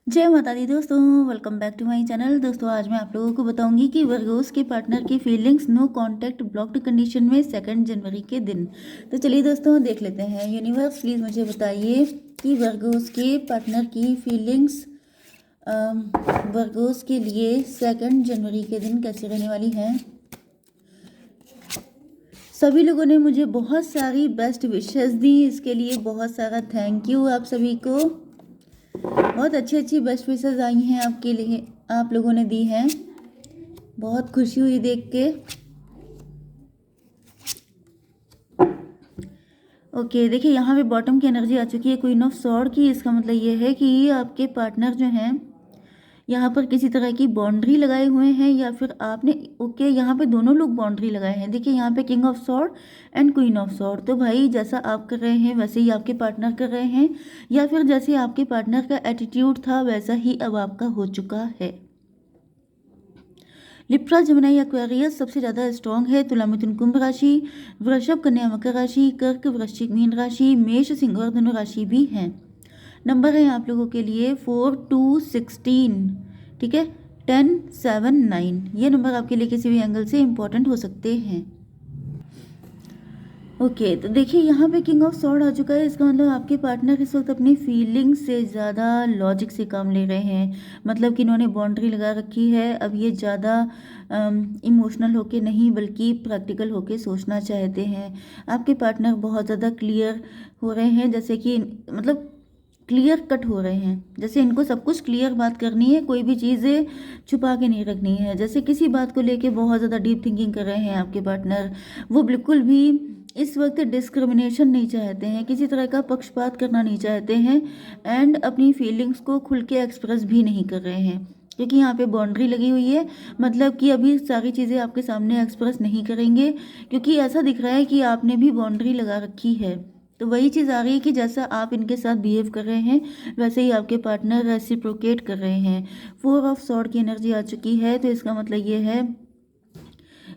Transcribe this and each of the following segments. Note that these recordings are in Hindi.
जय माता दी दोस्तों, welcome back to my channel. दोस्तों आज मैं आप लोगों को बताऊंगी कि वर्गोस के पार्टनर की feelings no contact blocked condition में 2 जनवरी के दिन। तो चलिए दोस्तों देख लेते हैं। यूनिवर्स प्लीज़ मुझे बताइए कि वर्गोस के पार्टनर की फीलिंग्स वर्गोस के लिए 2 जनवरी के दिन कैसे रहने वाली हैं। सभी लोगों ने मुझे बहुत सारी बेस्ट विशेस दी, इसके लिए बहुत सारा थैंक यू आप सभी को। बहुत अच्छी अच्छी बेस्ट विशेस आई हैं आपके लिए, आप लोगों ने दी हैं। बहुत खुशी हुई देख के। ओके देखिए यहाँ पे बॉटम की एनर्जी आ चुकी है क्वीन ऑफ सॉर्ड की। इसका मतलब ये है कि आपके पार्टनर जो हैं यहाँ पर किसी तरह की बाउंड्री लगाए हुए हैं या फिर आपने यहाँ पे दोनों लोग बाउंड्री लगाए हैं। देखिए यहाँ पे king of sword and queen of sword. तो भाई जैसा आप कर रहे हैं वैसे ही आपके पार्टनर कर रहे हैं, या फिर जैसे आपके पार्टनर का एटीट्यूड था वैसा ही अब आपका हो चुका है। लिप्रा जमुनाई एक्वेरियस सबसे ज़्यादा स्ट्रॉन्ग है। तुला मिथुन कुंभ राशि, वृषभ कन्या मकर राशि, कर्क वृश्चिक मीन राशि, मेष सिंह और धनु राशि भी हैं। नंबर है आप लोगों के लिए 4, 2, 16, ठीक है, 10, 7, 9। ये नंबर आपके लिए किसी भी एंगल से इम्पोर्टेंट हो सकते हैं। ओके तो देखिए यहाँ पे किंग ऑफ सॉर्ड आ चुका है। इसका मतलब आपके पार्टनर इस वक्त अपनी फीलिंग्स से ज़्यादा लॉजिक से काम ले रहे हैं। मतलब कि इन्होंने बाउंड्री लगा रखी है। अब ये ज़्यादा इमोशनल होके नहीं बल्कि प्रैक्टिकल होके सोचना चाहते हैं। आपके पार्टनर बहुत ज़्यादा क्लियर हो रहे हैं, जैसे कि मतलब क्लियर कट हो रहे हैं। जैसे इनको सब कुछ क्लियर बात करनी है, कोई भी चीज़ें छुपा के नहीं रखनी है। जैसे किसी बात को लेके बहुत ज़्यादा डीप थिंकिंग कर रहे हैं आपके पार्टनर। वो बिल्कुल भी इस वक्त डिस्क्रिमिनेशन नहीं चाहते हैं, किसी तरह का पक्षपात करना नहीं चाहते हैं, एंड अपनी फीलिंग्स को खुल के एक्सप्रेस भी नहीं कर रहे हैं क्योंकि यहाँ पे बाउंड्री लगी हुई है। मतलब कि अभी सारी चीज़ें आपके सामने एक्सप्रेस नहीं करेंगे क्योंकि ऐसा दिख रहा है कि आपने भी बाउंड्री लगा रखी है। तो वही चीज़ आ रही है कि जैसा आप इनके साथ बिहेव कर रहे हैं वैसे ही आपके पार्टनर रेसिप्रोकेट कर रहे हैं। 4 ऑफ सॉर्ड की एनर्जी आ चुकी है। तो इसका मतलब ये है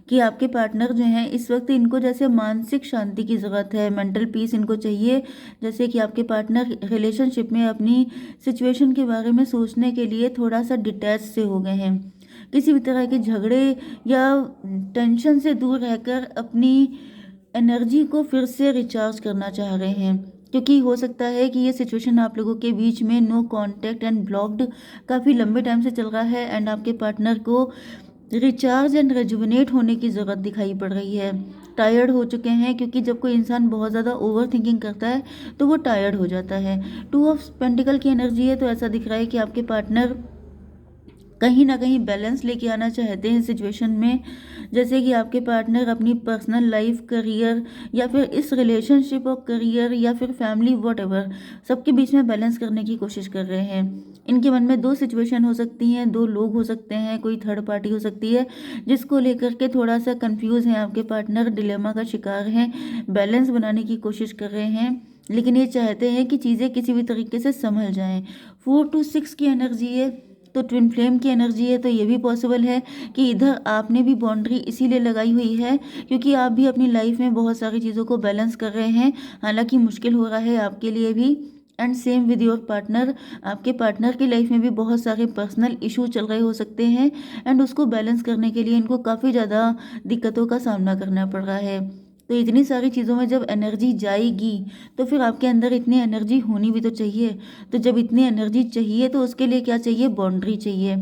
कि आपके पार्टनर जो हैं इस वक्त इनको जैसे मानसिक शांति की ज़रूरत है, मेंटल पीस इनको चाहिए। जैसे कि आपके पार्टनर रिलेशनशिप में अपनी सिचुएशन के बारे में सोचने के लिए थोड़ा सा डिटैच से हो गए हैं। किसी भी तरह के झगड़े या टेंशन से दूर रहकर अपनी एनर्जी को फिर से रिचार्ज करना चाह रहे हैं, क्योंकि हो सकता है कि ये सिचुएशन आप लोगों के बीच में नो कांटेक्ट एंड ब्लॉक्ड काफ़ी लंबे टाइम से चल रहा है, एंड आपके पार्टनर को रिचार्ज एंड रेजुविनेट होने की ज़रूरत दिखाई पड़ रही है। टायर्ड हो चुके हैं क्योंकि जब कोई इंसान बहुत ज़्यादा ओवर थिंकिंग करता है तो वो टायर्ड हो जाता है। 2 ऑफ पेंटिकल की एनर्जी है। तो ऐसा दिख रहा है कि आपके पार्टनर कहीं ना कहीं बैलेंस लेके आना चाहते हैं सिचुएशन में। जैसे कि आपके पार्टनर अपनी पर्सनल लाइफ, करियर या फिर इस रिलेशनशिप और करियर या फिर फैमिली वॉटएवर सबके बीच में बैलेंस करने की कोशिश कर रहे हैं। इनके मन में 2 सिचुएशन हो सकती हैं, 2 लोग हो सकते हैं, कोई थर्ड पार्टी हो सकती है जिसको लेकर के थोड़ा सा कंफ्यूज हैं आपके पार्टनर, डिलेमा का शिकार हैं, बैलेंस बनाने की कोशिश कर रहे हैं, लेकिन ये चाहते हैं कि चीज़ें किसी भी तरीके से संभल जाएं। 4 to 6 की एनर्जी है। तो ट्विन फ्लेम की एनर्जी है। तो ये भी पॉसिबल है कि इधर आपने भी बाउंड्री इसीलिए लगाई हुई है क्योंकि आप भी अपनी लाइफ में बहुत सारी चीज़ों को बैलेंस कर रहे हैं, हालांकि मुश्किल हो रहा है आपके लिए भी। And same with your partner, आपके पार्टनर की लाइफ में भी बहुत सारे पर्सनल इशू चल रहे हो सकते हैं, एंड उसको बैलेंस करने के लिए इनको काफ़ी ज़्यादा दिक्कतों का सामना करना पड़ रहा है। तो इतनी सारी चीज़ों में जब एनर्जी जाएगी तो फिर आपके अंदर इतनी एनर्जी होनी भी तो चाहिए। तो जब इतनी एनर्जी चाहिए तो उसके लिए क्या चाहिए? बाउंड्री चाहिए।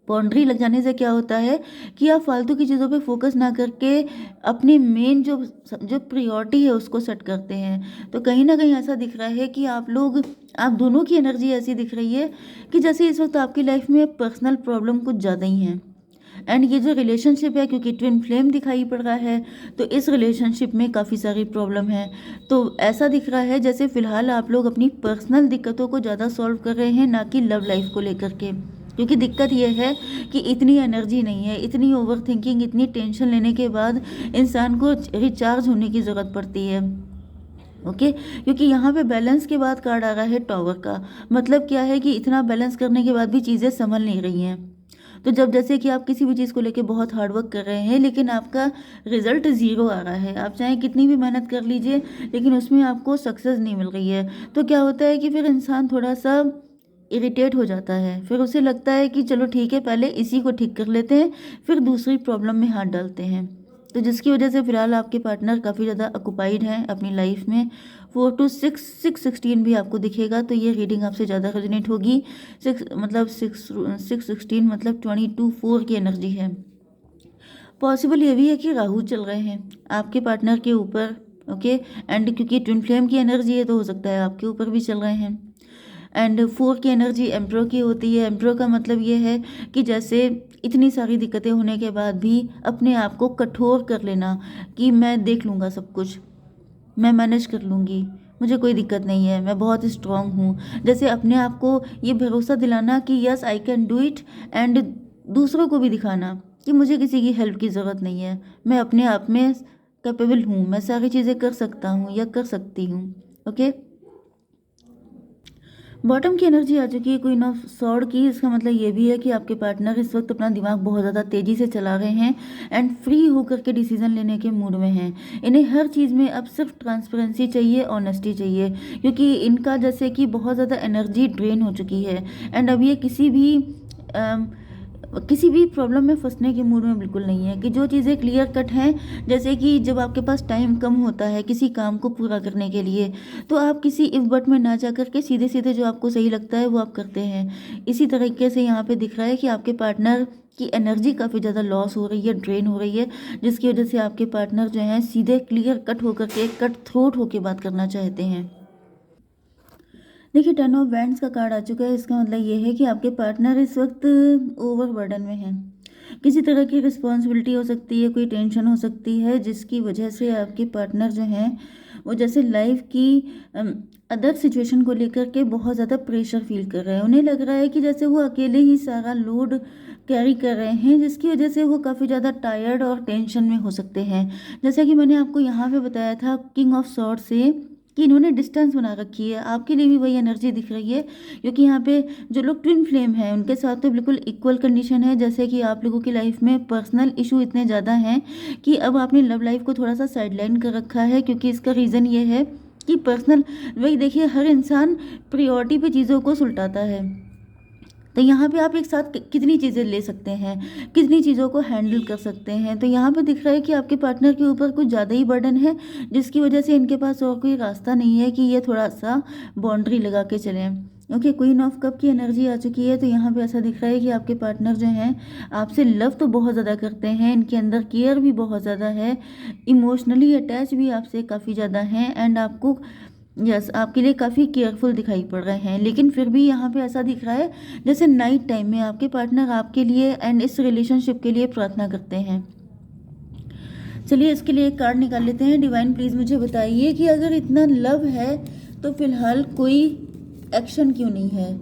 बाउंड्री लग जाने से क्या होता है कि आप फालतू की चीज़ों पे फोकस ना करके अपनी मेन जो जो प्रायोरिटी है उसको सेट करते हैं। तो कहीं ना कहीं ऐसा दिख रहा है कि आप दोनों की एनर्जी ऐसी दिख रही है कि जैसे इस वक्त आपकी लाइफ में पर्सनल प्रॉब्लम कुछ ज़्यादा ही हैं। एंड ये जो रिलेशनशिप है, क्योंकि ट्विन फ्लेम दिखाई पड़ रहा है, तो इस रिलेशनशिप में काफ़ी सारी प्रॉब्लम है। तो ऐसा दिख रहा है जैसे फ़िलहाल आप लोग अपनी पर्सनल दिक्कतों को ज़्यादा सॉल्व कर रहे हैं, ना कि लव लाइफ को लेकर के। क्योंकि दिक्कत ये है कि इतनी एनर्जी नहीं है, इतनी ओवर थिंकिंग, इतनी टेंशन लेने के बाद इंसान को रिचार्ज होने की ज़रूरत पड़ती है। ओके क्योंकि यहाँ पे बैलेंस के बाद कार्ड आ रहा है टॉवर का। मतलब क्या है कि इतना बैलेंस करने के बाद भी चीज़ें संभल नहीं रही हैं। तो जब जैसे कि आप किसी भी चीज़ को लेके बहुत हार्ड वर्क कर रहे हैं लेकिन आपका रिजल्ट ज़ीरो आ रहा है, आप चाहे कितनी भी मेहनत कर लीजिए लेकिन उसमें आपको सक्सेस नहीं मिल रही है, तो क्या होता है कि फिर इंसान थोड़ा सा इरिटेट हो जाता है, फिर उसे लगता है कि चलो ठीक है, पहले इसी को ठीक कर लेते हैं, फिर दूसरी प्रॉब्लम में हाथ डालते हैं। तो जिसकी वजह से फिलहाल आपके पार्टनर काफ़ी ज़्यादा ऑक्युपाइड हैं अपनी लाइफ में। 4 to 6, 616 भी आपको दिखेगा, तो ये रीडिंग आपसे ज़्यादा रेजोनेट होगी। 616 मतलब 22/4 की एनर्जी है। पॉसिबल ये भी है कि राहु चल रहे हैं आपके पार्टनर के ऊपर, ओके। एंड क्योंकि ट्विन फ्लेम की एनर्जी है तो हो सकता है आपके ऊपर भी चल रहे हैं। एंड 4 की एनर्जी एम्प्रो की होती है। एम्प्रो का मतलब ये है कि जैसे इतनी सारी दिक्कतें होने के बाद भी अपने आप को कठोर कर लेना कि मैं देख लूँगा सब कुछ, मैं मैनेज कर लूँगी, मुझे कोई दिक्कत नहीं है, मैं बहुत स्ट्रांग हूँ। जैसे अपने आप को ये भरोसा दिलाना कि yes I can do it, and दूसरों को भी दिखाना कि मुझे किसी की हेल्प की ज़रूरत नहीं है, मैं अपने आप में कैपेबल हूँ, मैं सारी चीज़ें कर सकता हूँ या कर सकती हूँ, ओके। बॉटम की एनर्जी आ चुकी है क्वीन ऑफ सॉर्ड की। इसका मतलब ये भी है कि आपके पार्टनर इस वक्त अपना दिमाग बहुत ज़्यादा तेज़ी से चला रहे हैं एंड फ्री होकर के डिसीजन लेने के मूड में हैं। इन्हें हर चीज़ में अब सिर्फ ट्रांसपेरेंसी चाहिए, ऑनेस्टी चाहिए, क्योंकि इनका जैसे कि बहुत ज़्यादा एनर्जी ड्रेन हो चुकी है। एंड अब ये किसी भी प्रॉब्लम में फंसने के मूड में बिल्कुल नहीं है, कि जो चीज़ें क्लियर कट हैं, जैसे कि जब आपके पास टाइम कम होता है किसी काम को पूरा करने के लिए, तो आप किसी इफ बट में ना जा करके सीधे सीधे जो आपको सही लगता है वो आप करते हैं। इसी तरीके से यहाँ पे दिख रहा है कि आपके पार्टनर की एनर्जी काफ़ी ज़्यादा लॉस हो रही है, ड्रेन हो रही है, जिसकी वजह से आपके पार्टनर जो हैं सीधे क्लियर कट होकर के, कट थ्रोट होकर बात करना चाहते हैं। देखिए, 10 ऑफ वैंड्स का कार्ड आ चुका है। इसका मतलब ये है कि आपके पार्टनर इस वक्त ओवरबर्डन में हैं। किसी तरह की रिस्पॉन्सिबिलिटी हो सकती है, कोई टेंशन हो सकती है, जिसकी वजह से आपके पार्टनर जो हैं वो जैसे लाइफ की अदर सिचुएशन को लेकर के बहुत ज़्यादा प्रेशर फील कर रहे हैं। उन्हें लग रहा है कि जैसे वो अकेले ही सारा लोड कैरी कर रहे हैं, जिसकी वजह से वो काफ़ी ज़्यादा टायर्ड और टेंशन में हो सकते हैं। जैसा कि मैंने आपको यहाँ पे बताया था किंग ऑफ सॉर्ड से कि इन्होंने डिस्टेंस बना रखी है। आपके लिए भी वही एनर्जी दिख रही है, क्योंकि यहाँ पे जो लोग ट्विन फ्लेम हैं उनके साथ तो बिल्कुल इक्वल कंडीशन है। जैसे कि आप लोगों की लाइफ में पर्सनल इशू इतने ज़्यादा हैं कि अब आपने लव लाइफ को थोड़ा सा साइडलाइन कर रखा है, क्योंकि इसका रीज़न ये है कि पर्सनल, वही देखिए, हर इंसान प्रायोरिटी पे चीज़ों को सुलटाता है। तो यहाँ पे आप एक साथ कितनी चीज़ें ले सकते हैं, कितनी चीज़ों को हैंडल कर सकते हैं। तो यहाँ पे दिख रहा है कि आपके पार्टनर के ऊपर कुछ ज़्यादा ही बर्डन है, जिसकी वजह से इनके पास और कोई रास्ता नहीं है कि ये थोड़ा सा बाउंड्री लगा के चलें। ओके, क्वीन ऑफ कप की एनर्जी आ चुकी है। तो यहाँ पे ऐसा दिख रहा है कि आपके पार्टनर जो हैं आपसे लव तो बहुत ज़्यादा करते हैं, इनके अंदर केयर भी बहुत ज़्यादा है, इमोशनली अटैच भी आपसे काफ़ी ज़्यादा हैं, एंड आपको आपके लिए काफ़ी केयरफुल दिखाई पड़ रहे हैं। लेकिन फिर भी यहाँ पे ऐसा दिख रहा है जैसे नाइट टाइम में आपके पार्टनर आपके लिए एंड इस रिलेशनशिप के लिए प्रार्थना करते हैं। चलिए इसके लिए एक कार्ड निकाल लेते हैं। डिवाइन प्लीज़ मुझे बताइए कि अगर इतना लव है तो फिलहाल कोई एक्शन क्यों नहीं है,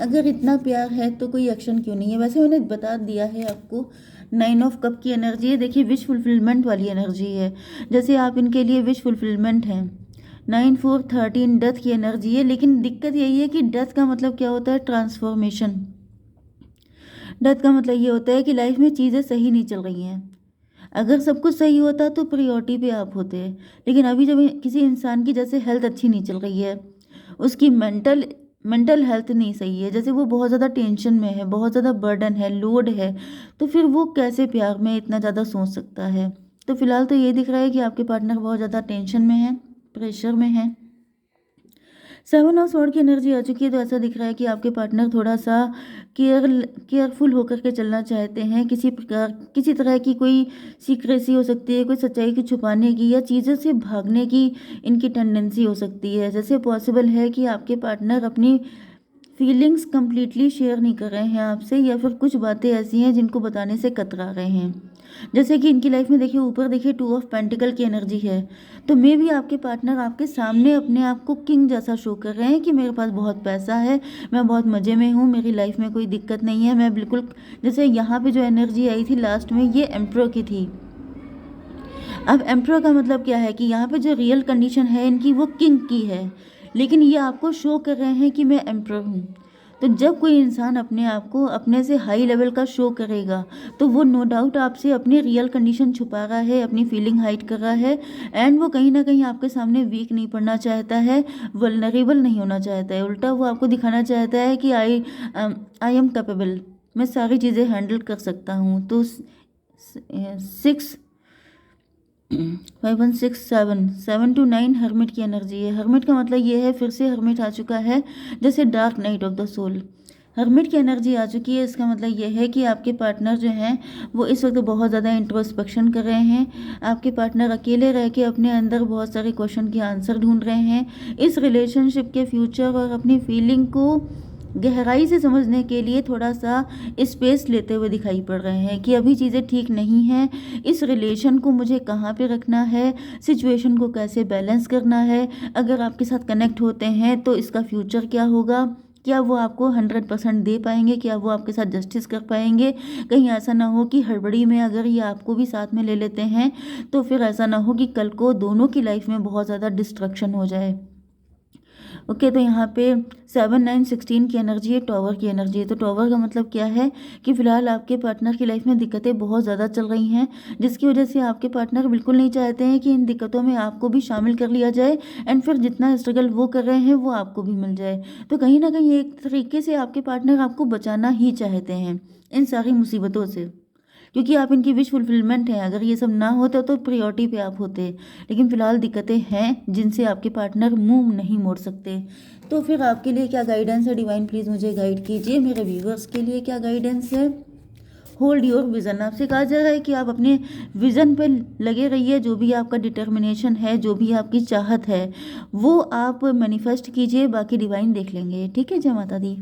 अगर इतना प्यार है तो कोई एक्शन क्यों नहीं है। वैसे मैंने बता दिया है आपको, 9 ऑफ कप की एनर्जी है। देखिए, विश फुलफिलमेंट वाली एनर्जी है, जैसे आप इनके लिए विश फुलफिलमेंट हैं। 9, 4, 13 डेथ की एनर्जी है। लेकिन दिक्कत यही है कि डेथ का मतलब क्या होता है, ट्रांसफॉर्मेशन। डेथ का मतलब ये होता है कि लाइफ में चीज़ें सही नहीं चल रही हैं। अगर सब कुछ सही होता तो प्रायोरिटी पे आप होते, लेकिन अभी जब किसी इंसान की जैसे हेल्थ अच्छी नहीं चल रही है, उसकी मेंटल हेल्थ नहीं सही है, जैसे वो बहुत ज़्यादा टेंशन में है, बहुत ज़्यादा बर्डन है, लोड है, तो फिर वो कैसे प्यार में इतना ज़्यादा सोच सकता है। तो फिलहाल तो ये दिख रहा है कि आपके पार्टनर बहुत ज़्यादा टेंशन में है, प्रेशर में है। 7 ऑफ स्वॉर्ड की एनर्जी आ चुकी है। तो ऐसा दिख रहा है कि आपके पार्टनर थोड़ा सा केयरफुल होकर के चलना चाहते हैं। किसी तरह की कोई सीक्रेसी हो सकती है, कोई सच्चाई की छुपाने की या चीज़ों से भागने की इनकी टेंडेंसी हो सकती है। जैसे पॉसिबल है कि आपके पार्टनर अपनी फीलिंग्स कंप्लीटली शेयर नहीं कर रहे हैं आपसे, या फिर कुछ बातें ऐसी हैं जिनको बताने से कतरा रहे हैं। जैसे कि इनकी लाइफ में देखिए, ऊपर देखिए 2 ऑफ पेंटिकल की एनर्जी है। तो मे भी आपके पार्टनर आपके सामने अपने आप को किंग जैसा शो कर रहे हैं कि मेरे पास बहुत पैसा है, मैं बहुत मज़े में हूँ, मेरी लाइफ में कोई दिक्कत नहीं है, मैं बिल्कुल, जैसे यहाँ पे जो एनर्जी आई थी लास्ट में ये एम्प्रो की थी। अब एम्प्रो का मतलब क्या है कि यहाँ पे जो रियल कंडीशन है इनकी वो किंग की है, लेकिन ये आपको शो कर रहे हैं कि मैं एम्प्रो हूँ। तो जब कोई इंसान अपने आप को अपने से हाई लेवल का शो करेगा तो वो नो डाउट आपसे अपनी रियल कंडीशन छुपा रहा है, अपनी फीलिंग हाइड कर रहा है, एंड वो कहीं ना कहीं आपके सामने वीक नहीं पड़ना चाहता है, वल्नरेबल नहीं होना चाहता है। उल्टा वो आपको दिखाना चाहता है कि आई एम कैपेबल, मैं सारी चीज़ें हैंडल कर सकता हूँ। तो 7 to 9 हर्मिट की एनर्जी है। हर्मिट का मतलब ये है, फिर से हर्मिट आ चुका है, जैसे dark night of the soul. Hermit की एनर्जी आ चुकी है, इसका मतलब ये है कि आपके पार्टनर जो हैं वो इस वक्त बहुत ज़्यादा इंट्रोस्पेक्शन कर रहे हैं। आपके पार्टनर अकेले रह के अपने अंदर बहुत सारे क्वेश्चन के आंसर ढूंढ रहे हैं। इस रिलेशनशिप के फ्यूचर और अपनी फीलिंग को गहराई से समझने के लिए थोड़ा सा स्पेस लेते हुए दिखाई पड़ रहे हैं कि अभी चीज़ें ठीक नहीं हैं, इस रिलेशन को मुझे कहाँ पे रखना है, सिचुएशन को कैसे बैलेंस करना है, अगर आपके साथ कनेक्ट होते हैं तो इसका फ्यूचर क्या होगा, क्या वो आपको 100% दे पाएंगे, क्या वो आपके साथ जस्टिस कर पाएंगे। कहीं ऐसा ना हो कि हड़बड़ी में अगर ये आपको भी साथ में ले लेते हैं तो फिर ऐसा ना हो कि कल को दोनों की लाइफ में बहुत ज़्यादा डिस्ट्रक्शन हो जाए। ओके, तो यहाँ पे 7 9 16 की एनर्जी है, टॉवर की एनर्जी है। तो टॉवर का मतलब क्या है कि फिलहाल आपके पार्टनर की लाइफ में दिक्कतें बहुत ज़्यादा चल रही हैं, जिसकी वजह से आपके पार्टनर बिल्कुल नहीं चाहते हैं कि इन दिक्कतों में आपको भी शामिल कर लिया जाए, एंड फिर जितना स्ट्रगल वो कर रहे हैं वो आपको भी मिल जाए। तो कहीं ना कहीं एक तरीके से आपके पार्टनर आपको बचाना ही चाहते हैं इन सारी मुसीबतों से, क्योंकि आप इनकी विश फुलफिलमेंट हैं। अगर ये सब ना होता तो प्रायोरिटी पे आप होते, लेकिन फिलहाल दिक्कतें हैं जिनसे आपके पार्टनर मुंह नहीं मोड़ सकते। तो फिर आपके लिए क्या गाइडेंस है डिवाइन, प्लीज़ मुझे गाइड कीजिए। मेरे व्यूवर्स के लिए क्या गाइडेंस है? होल्ड योर विज़न, आपसे कहा जा रहा है कि आप अपने विज़न पे लगे रहिए। जो भी आपका डिटर्मिनेशन है, जो भी आपकी चाहत है, वो आप मैनिफेस्ट कीजिए, बाकी डिवाइन देख लेंगे। ठीक है, जय माता दी।